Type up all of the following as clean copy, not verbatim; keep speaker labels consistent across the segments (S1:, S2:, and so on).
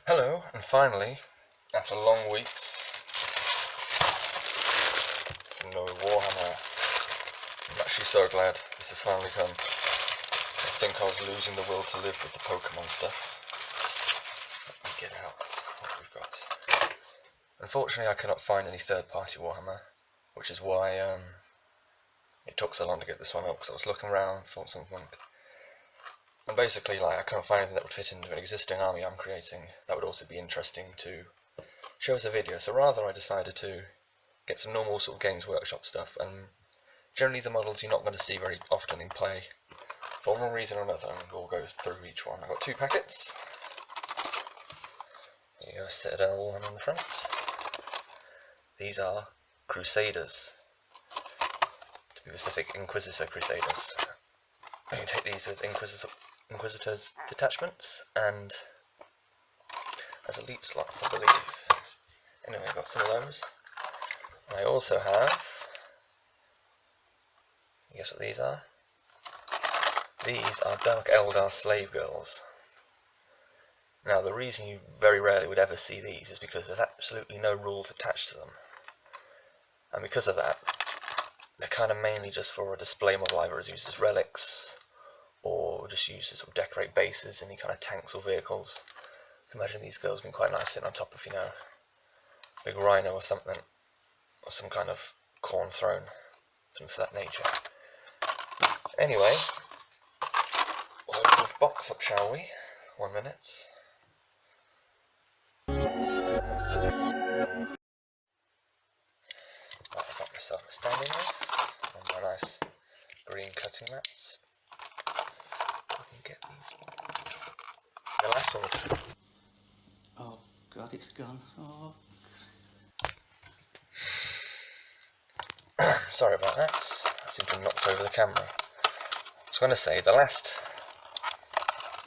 S1: Hello, and finally, after long weeks, some new Warhammer. I'm actually so glad this has finally come. I think I was losing the will to live with the Pokemon stuff. Let me get out what we've got. Unfortunately, I cannot find any third-party Warhammer, which is why it took so long to get this one up, because I was looking around, thought something. And basically, I couldn't find anything that would fit into an existing army I'm creating that would also be interesting to show as a video. So rather, I decided to get some normal sort of Games Workshop stuff, and generally the models you're not going to see very often in play. For one reason or another, and we'll go through each one. I've got 2 packets. There you go, Citadel one on the front. These are Crusaders. To be specific, Inquisitor Crusaders. You can take these with Inquisitors detachments and as elite slots, I believe. Anyway, I've got some of those. I also have, guess what these are? These are Dark Eldar slave girls. Now, the reason you very rarely would ever see these is because there's absolutely no rules attached to them. And because of that, they're kind of mainly just for a display model, either as used as relics, or just used to sort of decorate bases, any kind of tanks or vehicles. I can imagine these girls being quite nice sitting on top of, a big rhino or something, or some kind of corn throne, something of that nature. Anyway, we'll open the box up, shall we? 1 minute. Right, I've got myself a standing knife and my nice green cutting mats. Get the last one will just...
S2: Oh god, it's gone. Oh.
S1: Sorry about that. I seem to have knocked over the camera. I was going to say, the last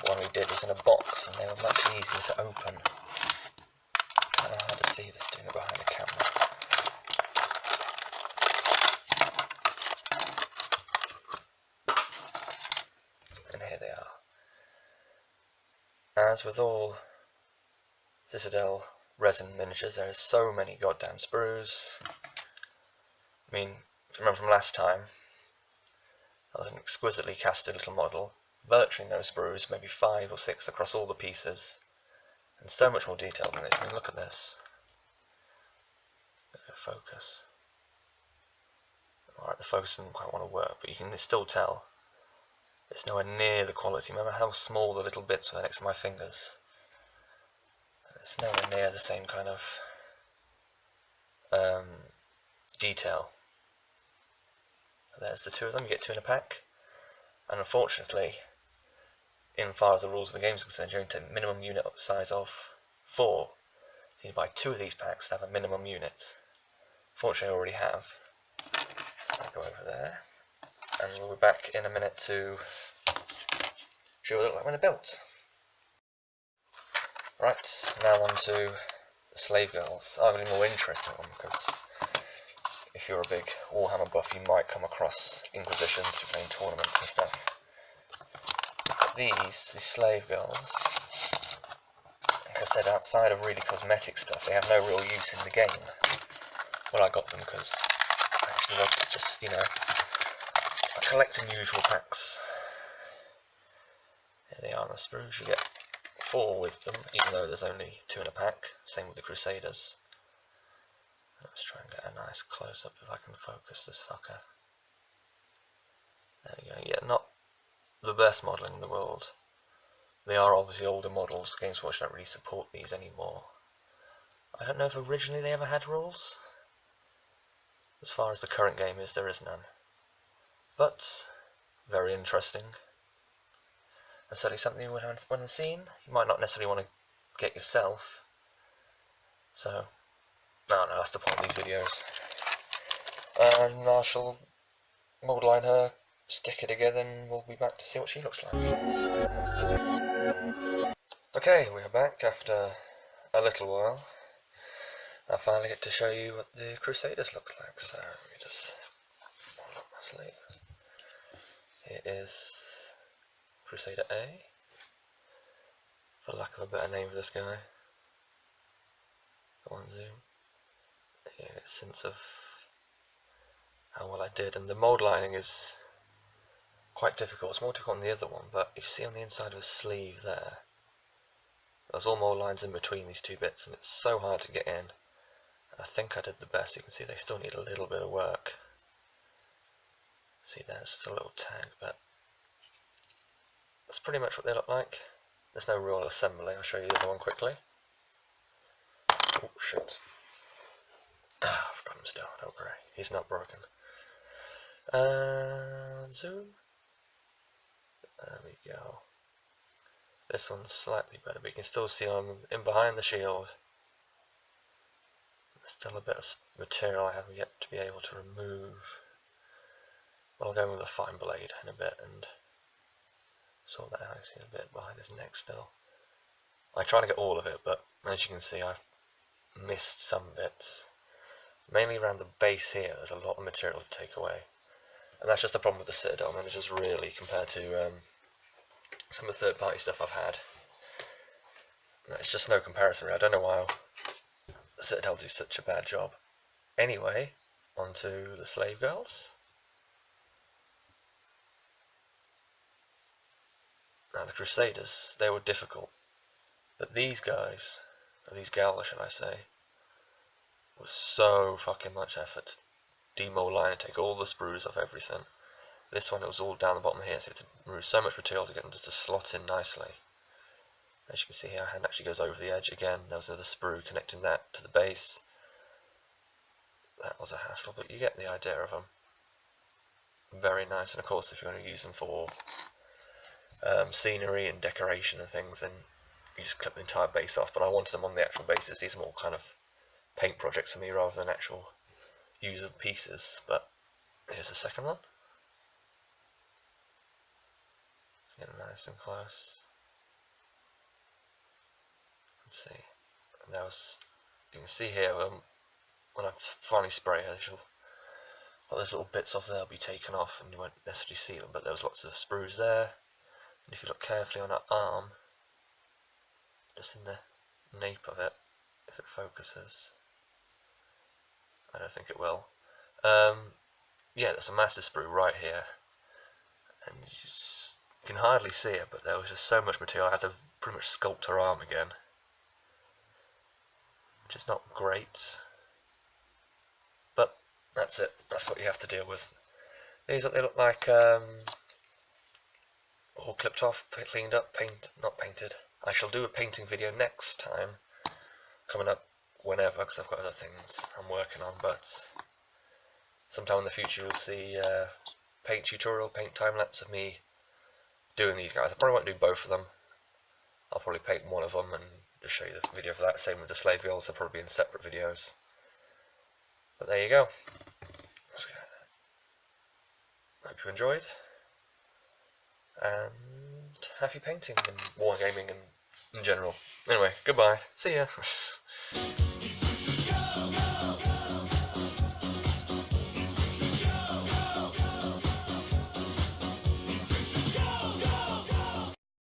S1: one we did was in a box and they were much easier to open. Kind of hard to see this doing it behind the camera. And here they are. As with all Citadel resin miniatures, there are so many goddamn sprues. I mean, if you remember from last time, that was an exquisitely casted little model, virtually no sprues, maybe 5 or 6 across all the pieces, and so much more detail than this. I mean, look at this. Focus. Alright, the focus doesn't quite want to work, but you can still tell it's nowhere near the quality. Remember how small the little bits were next to my fingers? It's nowhere near the same kind of detail. There's the 2 of them. You get 2 in a pack, and unfortunately, in far as the rules of the game is concerned, you're into minimum unit size of 4. So you buy 2 of these packs to have a minimum unit. Fortunately, I already have. So I'll go over there, and we'll be back in a minute to show you what they look like when they're built. Right, now on to the slave girls. I'm really more interested in them because if you're a big Warhammer buff, you might come across Inquisitions if you're playing tournaments and stuff. These slave girls, like I said, outside of really cosmetic stuff, they have no real use in the game. Well, I got them because I actually wanted to just, I collect unusual packs. Here they are on the sprues. You get 4 with them, even though there's only 2 in a pack. Same with the Crusaders. Let's try and get a nice close-up if I can focus this fucker. There we go. Yeah, not the best modelling in the world. They are obviously older models. Games Workshop don't really support these anymore. I don't know if originally they ever had rules. As far as the current game is, there is none. But, very interesting. And certainly something you would want to see. You might not necessarily want to get yourself. So, no, that's the point of these videos. And I shall mould line her, stick her together, and we'll be back to see what she looks like. Okay, we're back after a little while. I finally get to show you what the Crusaders looks like. So, let me just hold up my sleeves. Here is Crusader A, for lack of a better name for this guy. Come on, zoom. You get a sense of how well I did, and the mould lining is quite difficult. It's more difficult on the other one, but you see on the inside of the sleeve there's all mould lines in between these two bits, and it's so hard to get in. I think I did the best. You can see they still need a little bit of work. See, there's still a little tag, but that's pretty much what they look like. There's no real assembly. I'll show you the other one quickly. Oh shit. Ah, I've got him still, don't worry. He's not broken. Zoom. There we go. This one's slightly better, but you can still see I'm in behind the shield. There's still a bit of material I haven't yet to be able to remove. I'll go with a fine blade in a bit and sort that out. I see a bit behind his neck still. I try to get all of it, but as you can see I've missed some bits. Mainly around the base here, there's a lot of material to take away. And that's just the problem with the Citadel managers really, compared to some of the third party stuff I've had. It's just no comparison really. I don't know why the Citadel do such a bad job. Anyway, on to the slave girls. Now the Crusaders, they were difficult. But these guys, or these gals should I say, was so fucking much effort. Demold line and take all the sprues off everything. This one, it was all down the bottom here, so you had to remove so much material to get them to slot in nicely. As you can see here, our hand actually goes over the edge again. There was another sprue connecting that to the base. That was a hassle, but you get the idea of them. Very nice, and of course if you're going to use them for scenery and decoration and things, then you just clip the entire base off, but I wanted them on the actual bases. These are more kind of paint projects for me rather than actual user pieces. But here's the second one. Getting nice and close. Let's see. And that was, you can see here when I finally spray her, all those little bits off there will be taken off, and you won't necessarily see them. But there was lots of sprues there. And if you look carefully on her arm, just in the nape of it, if it focuses, I don't think it will. Yeah, there's a massive sprue right here, and you can hardly see it, but there was just so much material. I had to pretty much sculpt her arm again, which is not great, but that's it. That's what you have to deal with. These are what they look like, all clipped off, cleaned up, not painted. I shall do a painting video next time, coming up whenever, because I've got other things I'm working on, but sometime in the future you'll see paint tutorial, paint time-lapse of me doing these guys. I probably won't do both of them. I'll probably paint one of them and just show you the video for that. Same with the slave girls, they'll probably be in separate videos. But there you go. Hope you enjoyed, and happy painting and wargaming and in general. Anyway, goodbye. See ya.